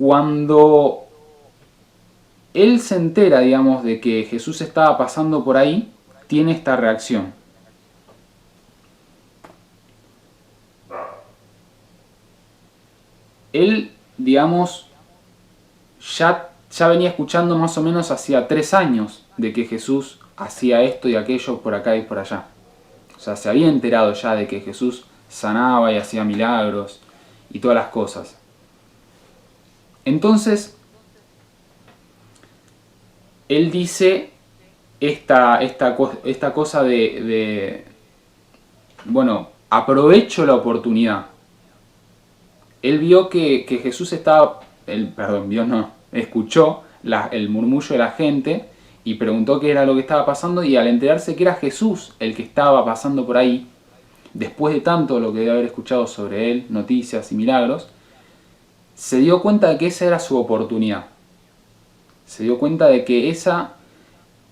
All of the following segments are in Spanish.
Cuando él se entera, digamos, de que Jesús estaba pasando por ahí, tiene esta reacción. Él, digamos, ya venía escuchando más o menos hacía 3 años de que Jesús hacía esto y aquello por acá y por allá. O sea, se había enterado ya de que Jesús sanaba y hacía milagros y todas las cosas. Entonces, él dice esta cosa bueno, aprovecho la oportunidad. Él vio que Jesús estaba, vio no, escuchó el murmullo de la gente y preguntó qué era lo que estaba pasando, y al enterarse que era Jesús el que estaba pasando por ahí, después de tanto lo que debe haber escuchado sobre él, noticias y milagros, se dio cuenta de que esa era su oportunidad. Se dio cuenta de que esa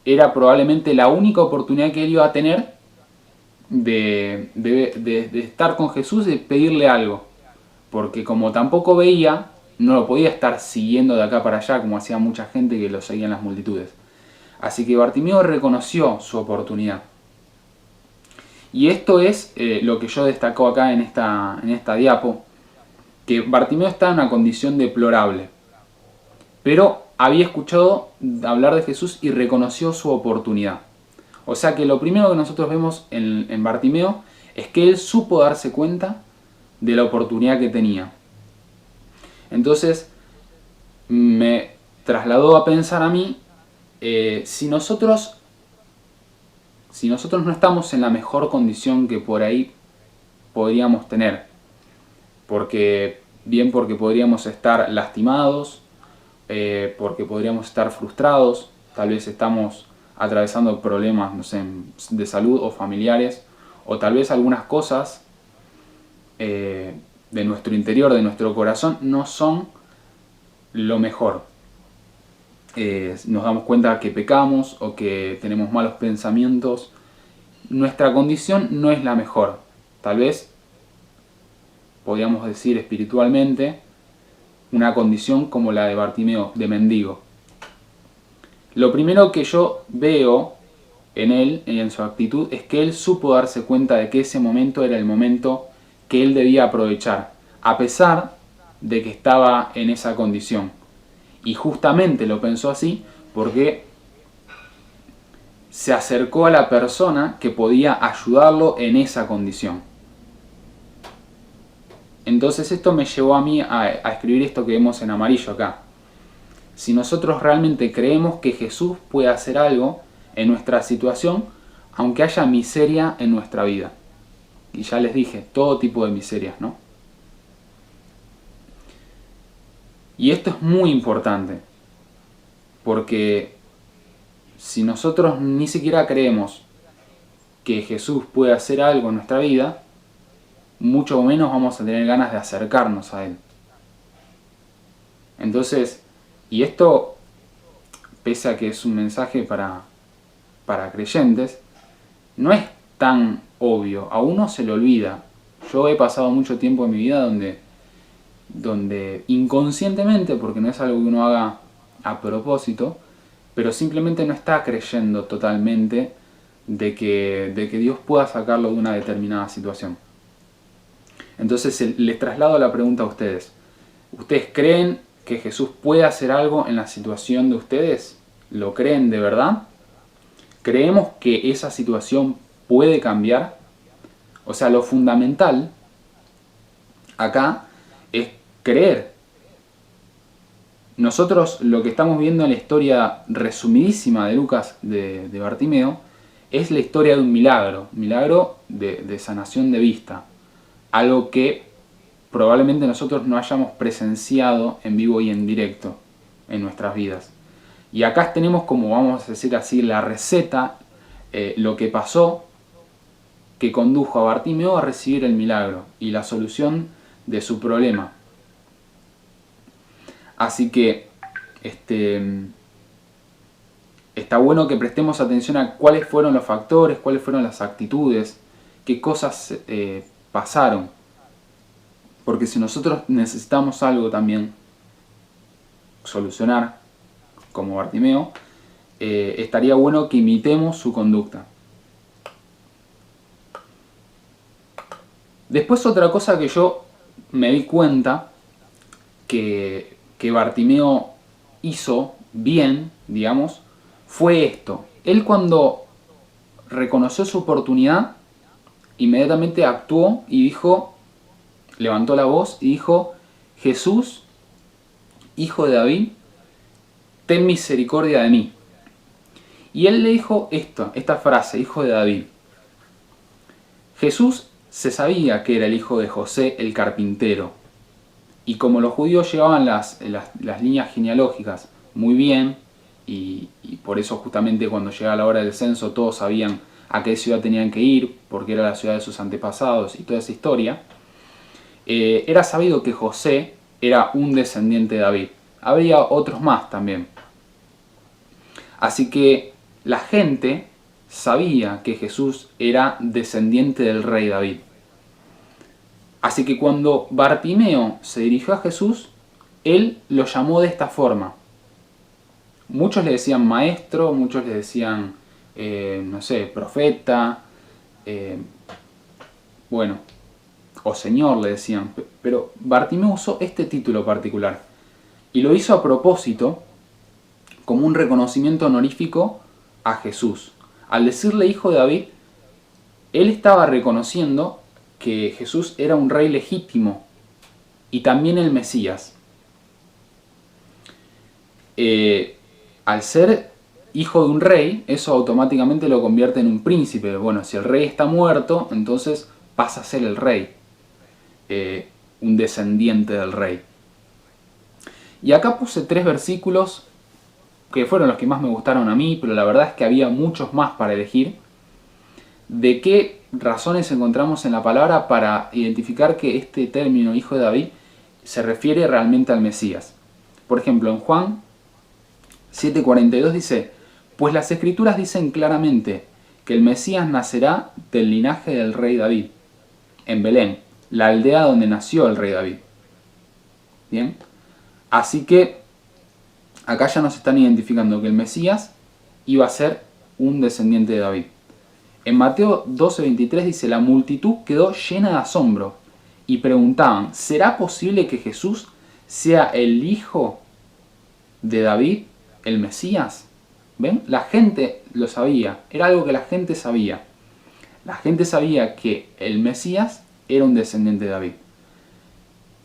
era probablemente la única oportunidad que él iba a tener de estar con Jesús y de pedirle algo. Porque como tampoco veía, no lo podía estar siguiendo de acá para allá como hacía mucha gente que lo seguía en las multitudes. Así que Bartimeo reconoció su oportunidad. Y esto es lo que yo destaco acá en esta diapo, que Bartimeo está en una condición deplorable, pero había escuchado hablar de Jesús y reconoció su oportunidad. O sea que lo primero que nosotros vemos en Bartimeo es que él supo darse cuenta de la oportunidad que tenía. Entonces me trasladó a pensar a mí, si nosotros no estamos en la mejor condición que por ahí podríamos tener, porque podríamos estar lastimados, porque podríamos estar frustrados, tal vez estamos atravesando problemas, no sé, de salud o familiares, o tal vez algunas cosas de nuestro interior, de nuestro corazón, no son lo mejor. Nos damos cuenta que pecamos o que tenemos malos pensamientos. Nuestra condición no es la mejor. Tal vez, podríamos decir espiritualmente, una condición como la de Bartimeo, de mendigo. Lo primero que yo veo en él y en su actitud es que él supo darse cuenta de que ese momento era el momento que él debía aprovechar, a pesar de que estaba en esa condición. Y justamente lo pensó así porque se acercó a la persona que podía ayudarlo en esa condición. Entonces esto me llevó a mí a escribir esto que vemos en amarillo acá. Si nosotros realmente creemos que Jesús puede hacer algo en nuestra situación, aunque haya miseria en nuestra vida. Y ya les dije, todo tipo de miserias, ¿no? Y esto es muy importante, porque si nosotros ni siquiera creemos que Jesús puede hacer algo en nuestra vida, mucho menos vamos a tener ganas de acercarnos a Él. Entonces, y esto, pese a que es un mensaje para creyentes, no es tan obvio, a uno se le olvida. Yo he pasado mucho tiempo en mi vida donde inconscientemente, porque no es algo que uno haga a propósito, pero simplemente no está creyendo totalmente de que Dios pueda sacarlo de una determinada situación. Entonces les traslado la pregunta a ustedes. ¿Ustedes creen que Jesús puede hacer algo en la situación de ustedes? ¿Lo creen de verdad? ¿Creemos que esa situación puede cambiar? O sea, lo fundamental acá es creer. Nosotros lo que estamos viendo en la historia resumidísima de Lucas de Bartimeo es la historia de un milagro de sanación de vista. Algo que probablemente nosotros no hayamos presenciado en vivo y en directo en nuestras vidas. Y acá tenemos, como vamos a decir así, la receta, lo que pasó que condujo a Bartimeo a recibir el milagro y la solución de su problema. Así que está bueno que prestemos atención a cuáles fueron los factores, cuáles fueron las actitudes, qué cosas pasaron. Porque si nosotros necesitamos algo también, solucionar como Bartimeo, estaría bueno que imitemos su conducta. Después otra cosa que yo me di cuenta que Bartimeo hizo bien, digamos, fue esto. Él cuando reconoció su oportunidad, inmediatamente actuó y dijo, levantó la voz y dijo: Jesús, hijo de David, ten misericordia de mí. Y él le dijo esta frase, hijo de David. Jesús se sabía que era el hijo de José el carpintero. Y como los judíos llevaban las líneas genealógicas muy bien, y por eso justamente cuando llegaba la hora del censo todos sabían a qué ciudad tenían que ir, porque era la ciudad de sus antepasados y toda esa historia, era sabido que José era un descendiente de David. Había otros más también. Así que la gente sabía que Jesús era descendiente del rey David. Así que cuando Bartimeo se dirigió a Jesús, él lo llamó de esta forma. Muchos le decían maestro, muchos le decían, no sé, profeta, bueno, o señor le decían. Pero Bartimeo usó este título particular y lo hizo a propósito como un reconocimiento honorífico a Jesús. Al decirle hijo de David, él estaba reconociendo que Jesús era un rey legítimo y también el Mesías. Al ser hijo de un rey, eso automáticamente lo convierte en un príncipe. Bueno, si el rey está muerto, entonces pasa a ser el rey, un descendiente del rey. Y acá puse 3 versículos que fueron los que más me gustaron a mí, pero la verdad es que había muchos más para elegir. ¿De qué razones encontramos en la palabra para identificar que este término hijo de David se refiere realmente al Mesías? Por ejemplo, en Juan 7:42 dice: pues las escrituras dicen claramente que el Mesías nacerá del linaje del rey David, en Belén, la aldea donde nació el rey David. Bien, así que acá ya nos están identificando que el Mesías iba a ser un descendiente de David. En Mateo 12:23 dice: la multitud quedó llena de asombro y preguntaban: ¿será posible que Jesús sea el hijo de David, el Mesías? ¿Ven? La gente lo sabía, era algo que la gente sabía. La gente sabía que el Mesías era un descendiente de David.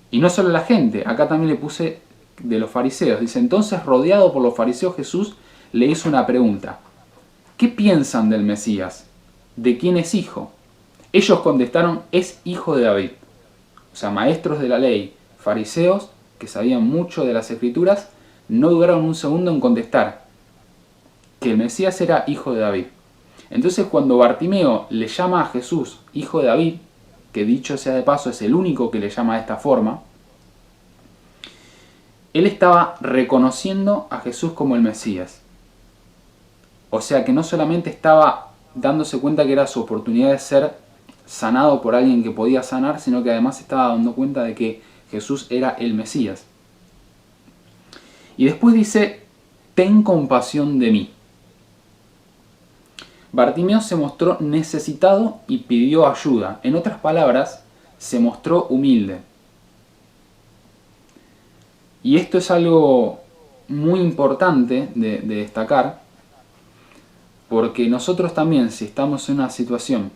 Y no solo la gente, acá también le puse de los fariseos. Dice: entonces, rodeado por los fariseos, Jesús le hizo una pregunta: ¿qué piensan del Mesías? ¿De quién es hijo? Ellos contestaron: es hijo de David. O sea, maestros de la ley, fariseos que sabían mucho de las escrituras, no dudaron un segundo en contestar que el Mesías era hijo de David. Entonces, cuando Bartimeo le llama a Jesús hijo de David, que dicho sea de paso es el único que le llama de esta forma, él estaba reconociendo a Jesús como el Mesías. O sea que no solamente estaba dándose cuenta que era su oportunidad de ser sanado por alguien que podía sanar, sino que además estaba dando cuenta de que Jesús era el Mesías. Y después dice: ten compasión de mí. Bartimeo se mostró necesitado y pidió ayuda. En otras palabras, se mostró humilde. Y esto es algo muy importante de destacar, porque nosotros también, si estamos en una situación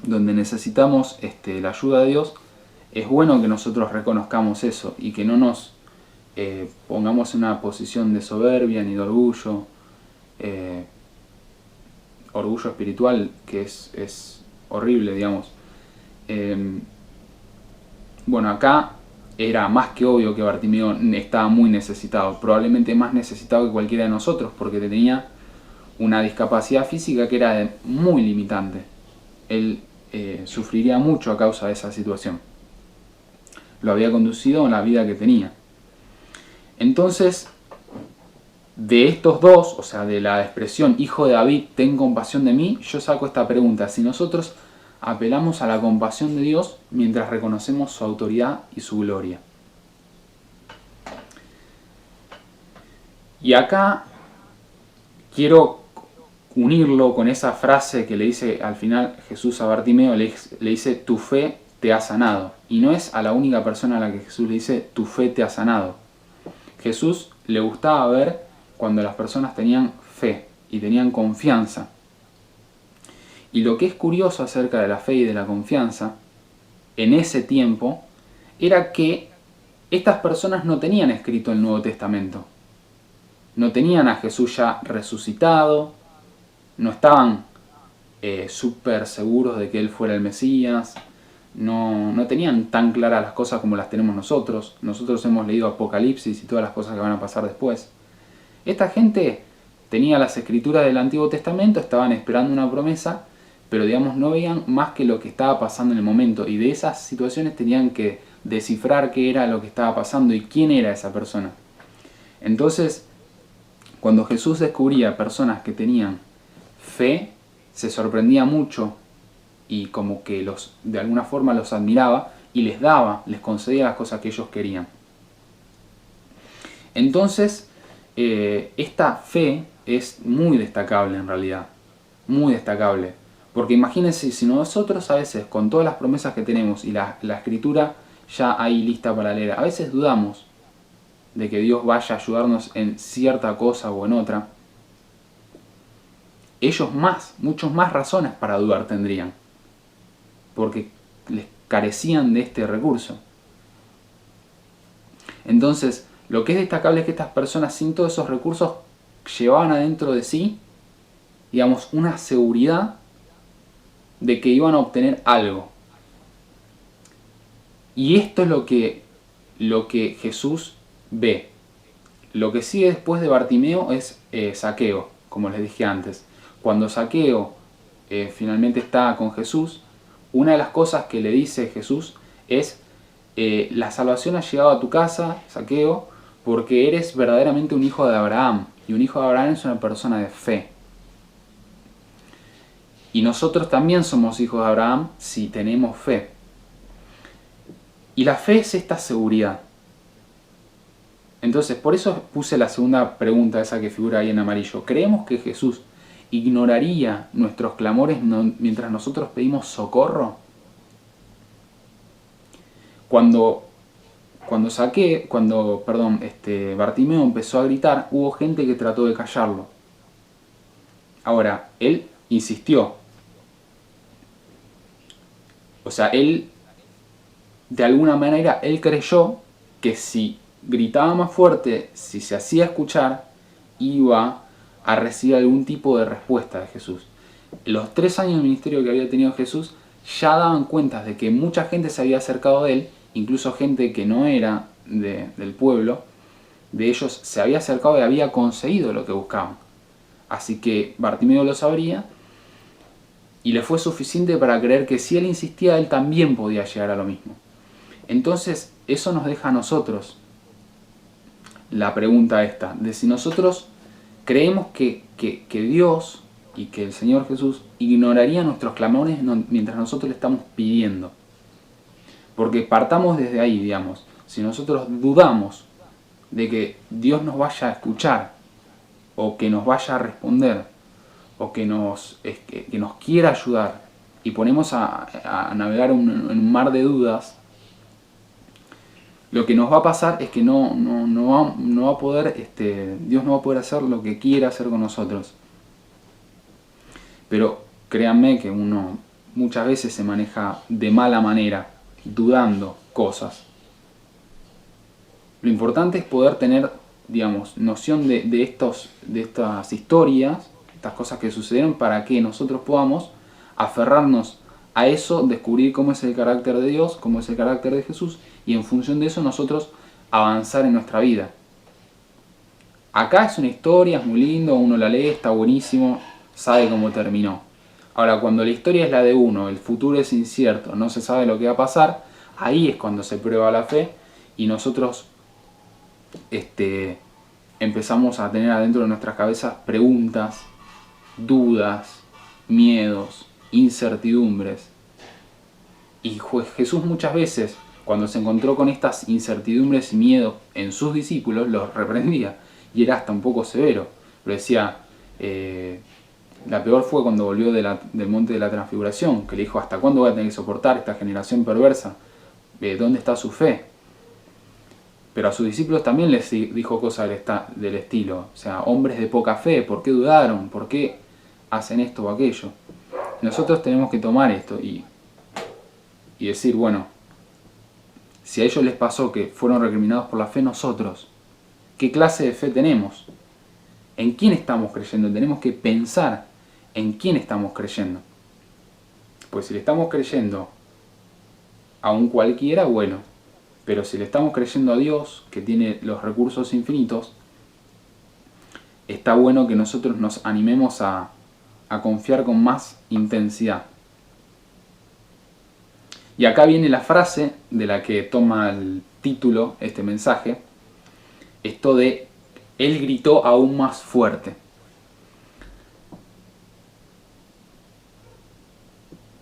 donde necesitamos la ayuda de Dios, es bueno que nosotros reconozcamos eso y que no nos pongamos en una posición de soberbia ni de orgullo, orgullo espiritual, que es horrible, digamos. Bueno, acá era más que obvio que Bartimeo estaba muy necesitado, probablemente más necesitado que cualquiera de nosotros, porque tenía una discapacidad física que era muy limitante. Él sufriría mucho a causa de esa situación. Lo había conducido en la vida que tenía. Entonces, de estos dos, o sea, de la expresión hijo de David, ten compasión de mí, yo saco esta pregunta: si nosotros apelamos a la compasión de Dios mientras reconocemos su autoridad y su gloria. Y acá quiero unirlo con esa frase que le dice al final Jesús a Bartimeo, le dice, tu fe te ha sanado. Y no es a la única persona a la que Jesús le dice, tu fe te ha sanado. Jesús le gustaba ver cuando las personas tenían fe y tenían confianza. Y lo que es curioso acerca de la fe y de la confianza, en ese tiempo, era que estas personas no tenían escrito el Nuevo Testamento. No tenían a Jesús ya resucitado, no estaban súper seguros de que Él fuera el Mesías, no tenían tan claras las cosas como las tenemos nosotros. Nosotros hemos leído Apocalipsis y todas las cosas que van a pasar después. Esta gente tenía las escrituras del Antiguo Testamento, estaban esperando una promesa, pero digamos no veían más que lo que estaba pasando en el momento, y de esas situaciones tenían que descifrar qué era lo que estaba pasando y quién era esa persona. Entonces, cuando Jesús descubría personas que tenían fe, se sorprendía mucho y como que de alguna forma los admiraba y les concedía las cosas que ellos querían. Entonces, esta fe es muy destacable en realidad, muy destacable. Porque imagínense, si nosotros a veces con todas las promesas que tenemos y la escritura ya ahí lista para leer, a veces dudamos de que Dios vaya a ayudarnos en cierta cosa o en otra, ellos muchos más razones para dudar tendrían, porque les carecían de este recurso. Entonces, lo que es destacable es que estas personas sin todos esos recursos llevaban adentro de sí, digamos, una seguridad de que iban a obtener algo. Y esto es lo que Jesús ve. Lo que sigue después de Bartimeo es Zaqueo, como les dije antes. Cuando Zaqueo finalmente está con Jesús, una de las cosas que le dice Jesús es, la salvación ha llegado a tu casa, Zaqueo, porque eres verdaderamente un hijo de Abraham. Y un hijo de Abraham es una persona de fe. Y nosotros también somos hijos de Abraham si tenemos fe. Y la fe es esta seguridad. Entonces, por eso puse la segunda pregunta, esa que figura ahí en amarillo. ¿Creemos que Jesús ignoraría nuestros clamores mientras nosotros pedimos socorro? Cuando Bartimeo empezó a gritar, hubo gente que trató de callarlo. Ahora, él insistió. O sea, él, de alguna manera, él creyó que si gritaba más fuerte, si se hacía escuchar, iba a recibir algún tipo de respuesta de Jesús. Los 3 años de ministerio que había tenido Jesús ya daban cuenta de que mucha gente se había acercado de él, incluso gente que no era del pueblo, de ellos se había acercado y había conseguido lo que buscaban. Así que Bartimeo lo sabría y le fue suficiente para creer que si él insistía, él también podía llegar a lo mismo. Entonces, eso nos deja a nosotros la pregunta esta, de si nosotros creemos que Dios y que el Señor Jesús ignoraría nuestros clamores mientras nosotros le estamos pidiendo. Porque partamos desde ahí, digamos. Si nosotros dudamos de que Dios nos vaya a escuchar, o que nos vaya a responder, o que nos quiera ayudar, y ponemos a navegar en un mar de dudas, lo que nos va a pasar es que no va a poder, Dios no va a poder hacer lo que quiera hacer con nosotros. Pero créanme que uno muchas veces se maneja de mala manera, dudando cosas. Lo importante es poder tener, digamos, noción de estas historias, estas cosas que sucedieron, para que nosotros podamos aferrarnos a eso, descubrir cómo es el carácter de Dios, cómo es el carácter de Jesús, y en función de eso nosotros avanzar en nuestra vida. Acá es una historia, es muy lindo, uno la lee, está buenísimo, sabe cómo terminó. Ahora, cuando la historia es la de uno, el futuro es incierto, no se sabe lo que va a pasar, ahí es cuando se prueba la fe y nosotros empezamos a tener adentro de nuestras cabezas preguntas, dudas, miedos, incertidumbres. Y Jesús muchas veces, cuando se encontró con estas incertidumbres y miedos en sus discípulos, los reprendía y era hasta un poco severo. Pero decía, la peor fue cuando volvió del monte de la transfiguración, que le dijo, ¿hasta cuándo voy a tener que soportar esta generación perversa? ¿Dónde está su fe? Pero a sus discípulos también les dijo cosas del estilo, o sea, hombres de poca fe, ¿por qué dudaron? ¿Por qué hacen esto o aquello? Nosotros tenemos que tomar esto y decir, bueno, si a ellos les pasó que fueron recriminados por la fe, nosotros, ¿qué clase de fe tenemos? ¿En quién estamos creyendo? Tenemos que pensar en quién estamos creyendo. Pues si le estamos creyendo a un cualquiera, bueno, pero si le estamos creyendo a Dios, que tiene los recursos infinitos, está bueno que nosotros nos animemos a confiar con más intensidad. Y acá viene la frase de la que toma el título este mensaje, esto de él gritó aún más fuerte.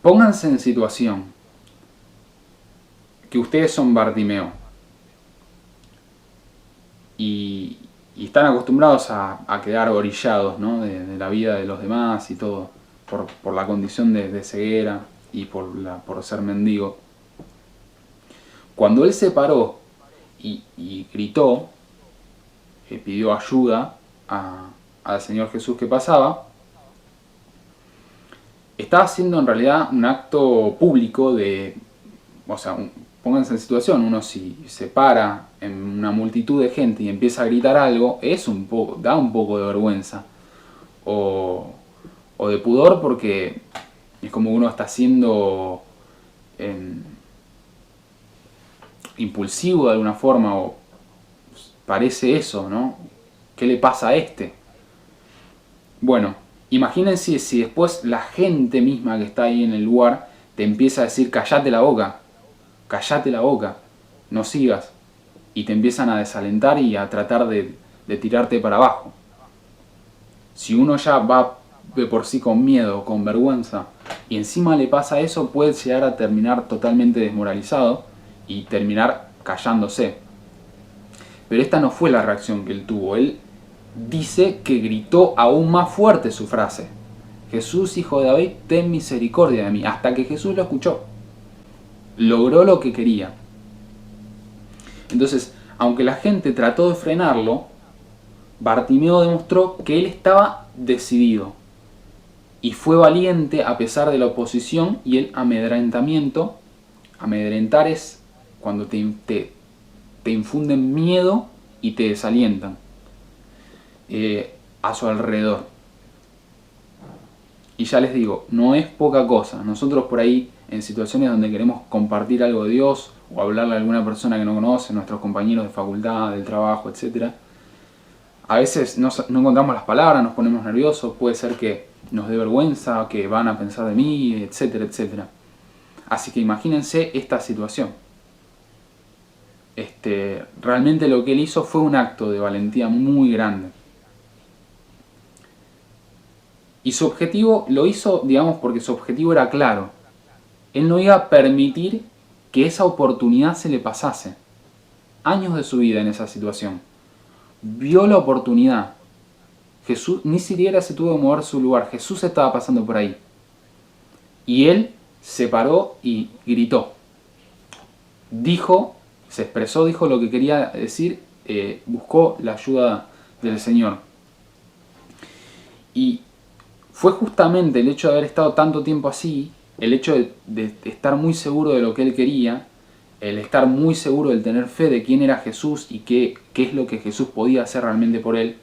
Pónganse en situación que ustedes son Bartimeo y están acostumbrados a quedar orillados, ¿no? de la vida de los demás y todo, por la condición de ceguera y por ser mendigo. Cuando él se paró y gritó, pidió ayuda al Señor Jesús que pasaba, estaba haciendo en realidad un acto público o sea, pónganse en situación, uno si se para en una multitud de gente y empieza a gritar algo, da un poco de vergüenza o de pudor, porque es como uno está siendo impulsivo de alguna forma, o parece eso, ¿no? ¿Qué le pasa a este? Bueno, imagínense si después la gente misma que está ahí en el lugar te empieza a decir callate la boca, no sigas, y te empiezan a desalentar y a tratar de tirarte para abajo. Si uno ya va de por sí con miedo, con vergüenza, y encima le pasa eso, puede llegar a terminar totalmente desmoralizado y terminar callándose. Pero esta no fue la reacción que él tuvo. Él dice que gritó aún más fuerte su frase: Jesús, hijo de David, ten misericordia de mí. Hasta que Jesús lo escuchó. Logró lo que quería. Entonces, aunque la gente trató de frenarlo, Bartimeo demostró que él estaba decidido. Y fue valiente a pesar de la oposición y el amedrentamiento. Amedrentar es cuando te infunden miedo y te desalientan a su alrededor. Y ya les digo, no es poca cosa. Nosotros por ahí, en situaciones donde queremos compartir algo de Dios o hablarle a alguna persona que no conoce, nuestros compañeros de facultad, del trabajo, etc., a veces no encontramos las palabras, nos ponemos nerviosos, puede ser que nos dé vergüenza, que van a pensar de mí, etcétera, etcétera. Así que imagínense esta situación. Realmente lo que él hizo fue un acto de valentía muy grande. Y su objetivo lo hizo, digamos, porque su objetivo era claro. Él no iba a permitir que esa oportunidad se le pasase. Años de su vida en esa situación. Vio la oportunidad. Jesús ni siquiera se tuvo que mover su lugar. Jesús estaba pasando por ahí. Y él se paró y gritó. Se expresó, dijo lo que quería decir, buscó la ayuda del Señor. Y fue justamente el hecho de haber estado tanto tiempo así, el hecho de estar muy seguro de lo que él quería, el estar muy seguro del tener fe de quién era Jesús y qué es lo que Jesús podía hacer realmente por él,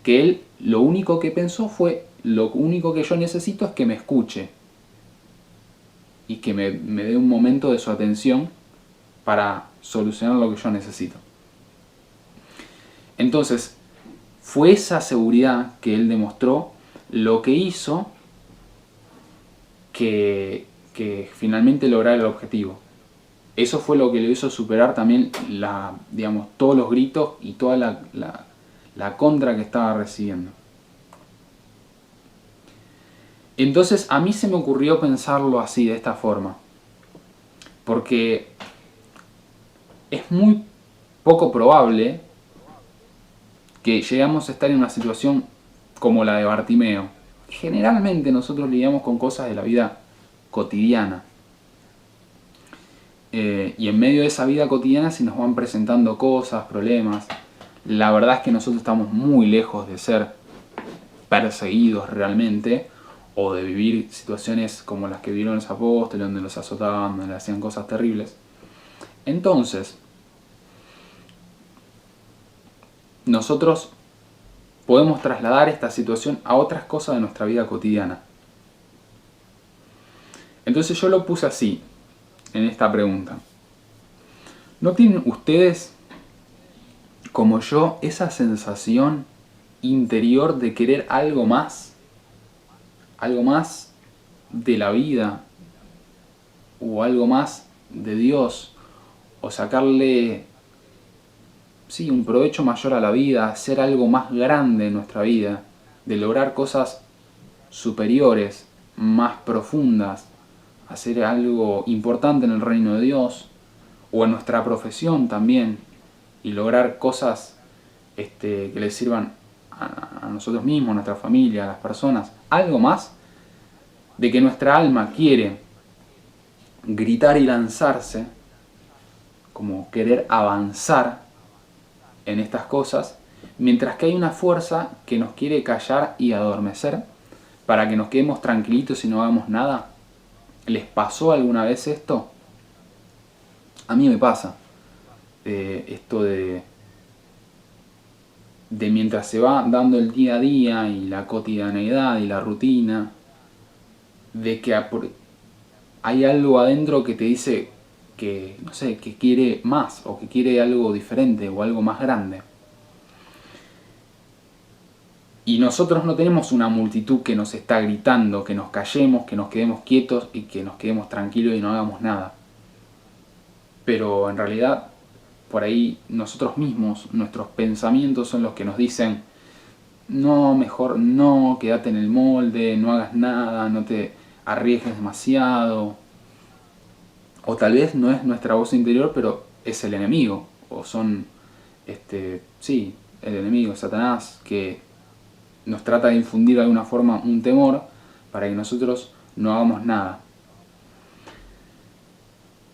que él lo único que pensó fue, lo único que yo necesito es que me escuche y que me dé un momento de su atención para solucionar lo que yo necesito. Entonces, fue esa seguridad que él demostró lo que hizo que finalmente lograra el objetivo. Eso fue lo que le hizo superar también todos los gritos y toda la contra que estaba recibiendo. Entonces a mí se me ocurrió pensarlo así, de esta forma, porque es muy poco probable que llegamos a estar en una situación como la de Bartimeo. Generalmente nosotros lidiamos con cosas de la vida cotidiana. Y en medio de esa vida cotidiana se nos van presentando cosas, problemas. La verdad es que nosotros estamos muy lejos de ser perseguidos realmente, o de vivir situaciones como las que vivieron los apóstoles, donde los azotaban, donde le hacían cosas terribles. Entonces, nosotros podemos trasladar esta situación a otras cosas de nuestra vida cotidiana. Entonces yo lo puse así, en esta pregunta. ¿No tienen ustedes, como yo, esa sensación interior de querer algo más? Algo más de la vida, o algo más de Dios, o sacarle, sí, un provecho mayor a la vida, hacer algo más grande en nuestra vida, de lograr cosas superiores, más profundas, hacer algo importante en el reino de Dios, o en nuestra profesión también, y lograr cosas que les sirvan a nosotros mismos, a nuestra familia, a las personas, algo más, de que nuestra alma quiere gritar y lanzarse, como querer avanzar en estas cosas, mientras que hay una fuerza que nos quiere callar y adormecer para que nos quedemos tranquilitos y no hagamos nada. ¿Les pasó alguna vez esto? A mí me pasa. Esto de mientras se va dando el día a día y la cotidianeidad y la rutina, de que hay algo adentro que te dice que, no sé, que quiere más, o que quiere algo diferente o algo más grande. Y nosotros no tenemos una multitud que nos está gritando, que nos callemos, que nos quedemos quietos y que nos quedemos tranquilos y no hagamos nada. Pero en realidad, por ahí nosotros mismos, nuestros pensamientos son los que nos dicen: no, mejor no, quédate en el molde, no hagas nada, no te arriesgues demasiado. O tal vez no es nuestra voz interior, pero es el enemigo. O son, sí, el enemigo, Satanás, que nos trata de infundir de alguna forma un temor para que nosotros no hagamos nada.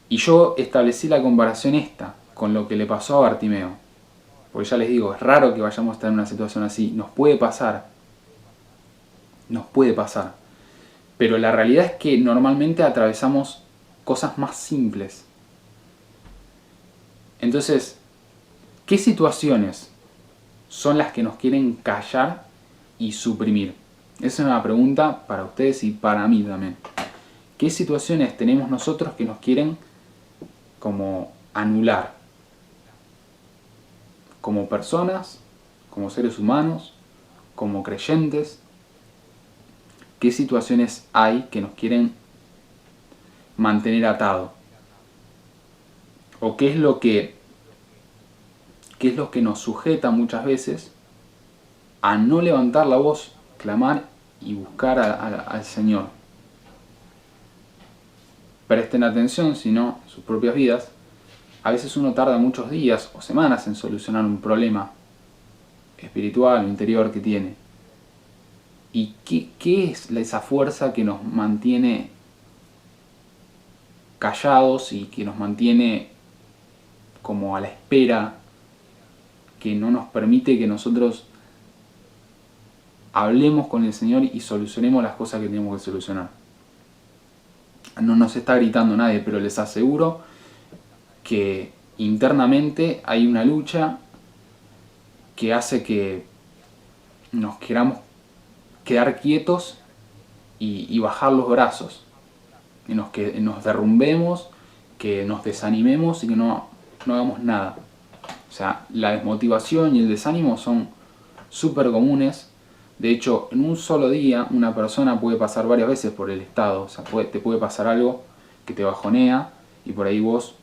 Y yo establecí la comparación esta con lo que le pasó a Bartimeo. Porque ya les digo, es raro que vayamos a estar en una situación así. Nos puede pasar. Nos puede pasar. Pero la realidad es que normalmente atravesamos cosas más simples. Entonces, ¿qué situaciones son las que nos quieren callar y suprimir? Esa es una pregunta para ustedes y para mí también. ¿Qué situaciones tenemos nosotros que nos quieren como anular? Como personas, como seres humanos, como creyentes. ¿Qué situaciones hay que nos quieren mantener atado? ¿O qué es lo que nos sujeta muchas veces a no levantar la voz, clamar y buscar al Señor? Presten atención, si no, en sus propias vidas. A veces uno tarda muchos días o semanas en solucionar un problema espiritual o interior que tiene. ¿Y qué es esa fuerza que nos mantiene callados y que nos mantiene como a la espera, que no nos permite que nosotros hablemos con el Señor y solucionemos las cosas que tenemos que solucionar? No nos está gritando nadie, pero les aseguro que internamente hay una lucha que hace que nos queramos quedar quietos y bajar los brazos, que nos derrumbemos, que nos desanimemos y que no hagamos nada. O sea, la desmotivación y el desánimo son súper comunes. De hecho, en un solo día una persona puede pasar varias veces por el estado. O sea, te puede pasar algo que te bajonea y por ahí vos,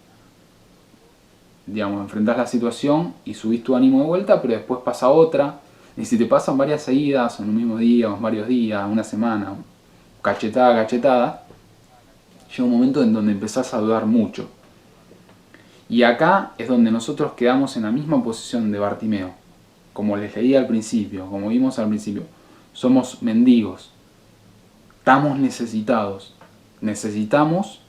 digamos, enfrentás la situación y subís tu ánimo de vuelta, pero después pasa otra. Y si te pasan varias seguidas, en un mismo día, o varios días, una semana, cachetada a cachetada, llega un momento en donde empezás a dudar mucho. Y acá es donde nosotros quedamos en la misma posición de Bartimeo. como les leí al principio, como vimos al principio, somos mendigos, estamos necesitados, necesitamos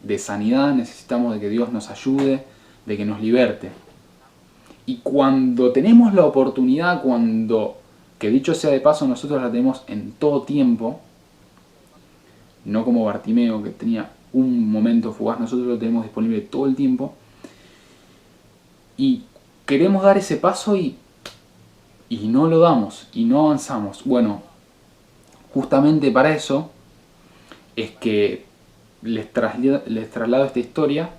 de sanidad, necesitamos de que Dios nos ayude, de que nos liberte. Y cuando tenemos la oportunidad, que dicho sea de paso, nosotros la tenemos en todo tiempo, no como Bartimeo que tenía un momento fugaz, nosotros lo tenemos disponible todo el tiempo, y queremos dar ese paso y no lo damos, y no avanzamos. Bueno, justamente para eso es que les traslado esta historia,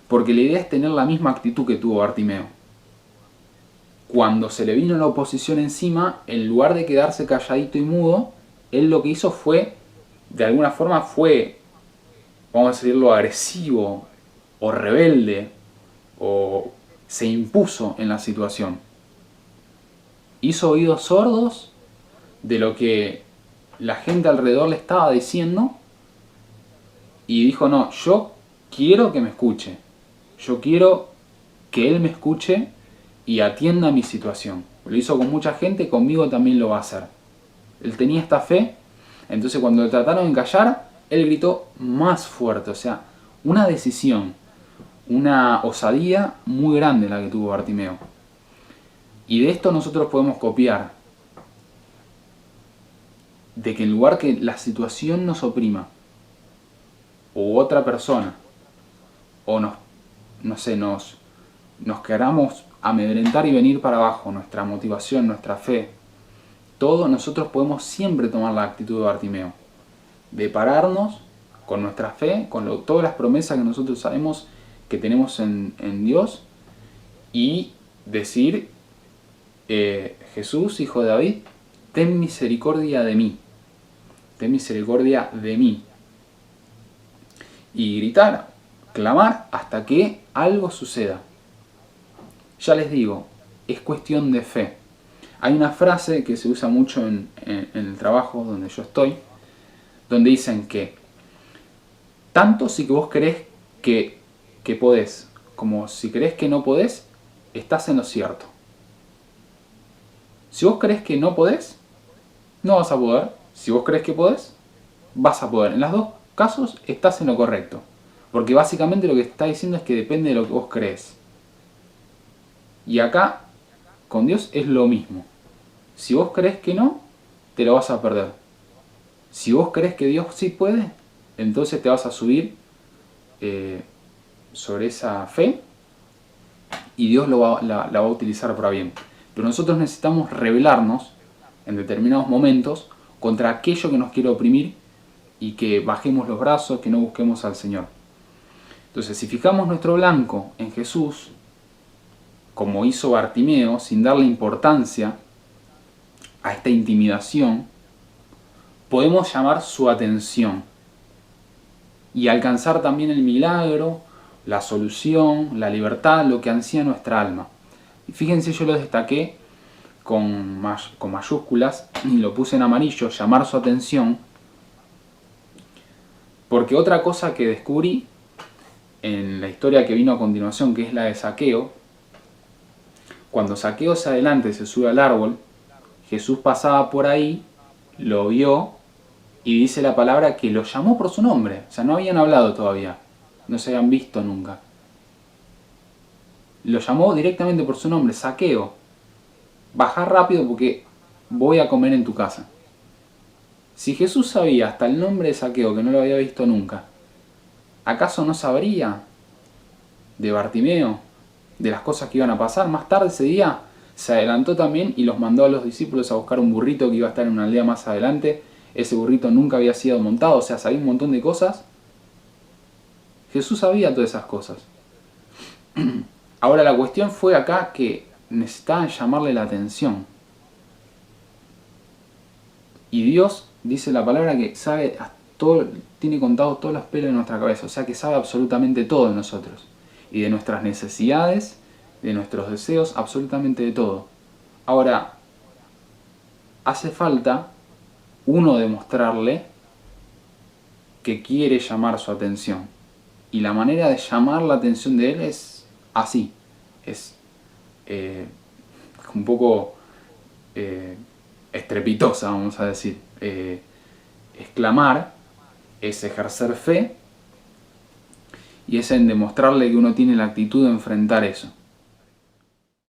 porque la idea es tener la misma actitud que tuvo Bartimeo. Cuando se le vino la oposición encima, en lugar de quedarse calladito y mudo, él lo que hizo fue, de alguna forma fue, vamos a decirlo, agresivo o rebelde, o se impuso en la situación. Hizo oídos sordos de lo que la gente alrededor le estaba diciendo y dijo, no, yo quiero que me escuche, yo quiero que él me escuche y atienda mi situación. Lo hizo con mucha gente, conmigo también lo va a hacer. Él tenía esta fe, entonces cuando lo trataron de callar, él gritó más fuerte, o sea, una decisión, una osadía muy grande la que tuvo Bartimeo. Y de esto nosotros podemos copiar, de que en lugar que la situación nos oprima, o otra persona, o nos queramos amedrentar y venir para abajo, nuestra motivación, nuestra fe, todo, nosotros podemos siempre tomar la actitud de Bartimeo, de pararnos con nuestra fe, con todas las promesas que nosotros sabemos que tenemos en Dios, y decir, Jesús, hijo de David, ten misericordia de mí, ten misericordia de mí. Y gritar, clamar hasta que algo suceda. Ya les digo, es cuestión de fe. Hay una frase que se usa mucho en el trabajo donde yo estoy, donde dicen que tanto si que vos creés que podés, como si creés que no podés, estás en lo cierto. Si vos creés que no podés, no vas a poder. Si vos creés que podés, vas a poder. En los dos casos estás en lo correcto. Porque básicamente lo que está diciendo es que depende de lo que vos creés. Y acá, con Dios es lo mismo. Si vos creés que no, te lo vas a perder. Si vos creés que Dios sí puede, entonces te vas a subir sobre esa fe y Dios la va a utilizar para bien. Pero nosotros necesitamos rebelarnos en determinados momentos contra aquello que nos quiere oprimir y que bajemos los brazos, que no busquemos al Señor. Entonces, si fijamos nuestro blanco en Jesús, como hizo Bartimeo, sin darle importancia a esta intimidación, podemos llamar su atención y alcanzar también el milagro, la solución, la libertad, lo que ansía nuestra alma. Y fíjense, yo lo destaqué con mayúsculas y lo puse en amarillo, llamar su atención, porque otra cosa que descubrí en la historia que vino a continuación, que es la de Zaqueo, cuando Zaqueo se adelanta y se sube al árbol, Jesús pasaba por ahí, lo vio y dice la palabra que lo llamó por su nombre. O sea, no habían hablado todavía, no se habían visto nunca. Lo llamó directamente por su nombre, Zaqueo. Baja rápido porque voy a comer en tu casa. Si Jesús sabía hasta el nombre de Zaqueo, que no lo había visto nunca, ¿acaso no sabría de Bartimeo, de las cosas que iban a pasar? Más tarde ese día se adelantó también y los mandó a los discípulos a buscar un burrito que iba a estar en una aldea más adelante. Ese burrito nunca había sido montado, o sea, sabía un montón de cosas. Jesús sabía todas esas cosas. Ahora la cuestión fue acá que necesitaban llamarle la atención. Y Dios, dice la palabra, que sabe todo, tiene contado todos los pelos de nuestra cabeza, o sea que sabe absolutamente todo de nosotros. Y de nuestras necesidades, de nuestros deseos, absolutamente de todo. Ahora, hace falta uno demostrarle que quiere llamar su atención. Y la manera de llamar la atención de él es así. Es un poco estrepitosa, vamos a decir. Exclamar es ejercer fe y es en demostrarle que uno tiene la actitud de enfrentar eso.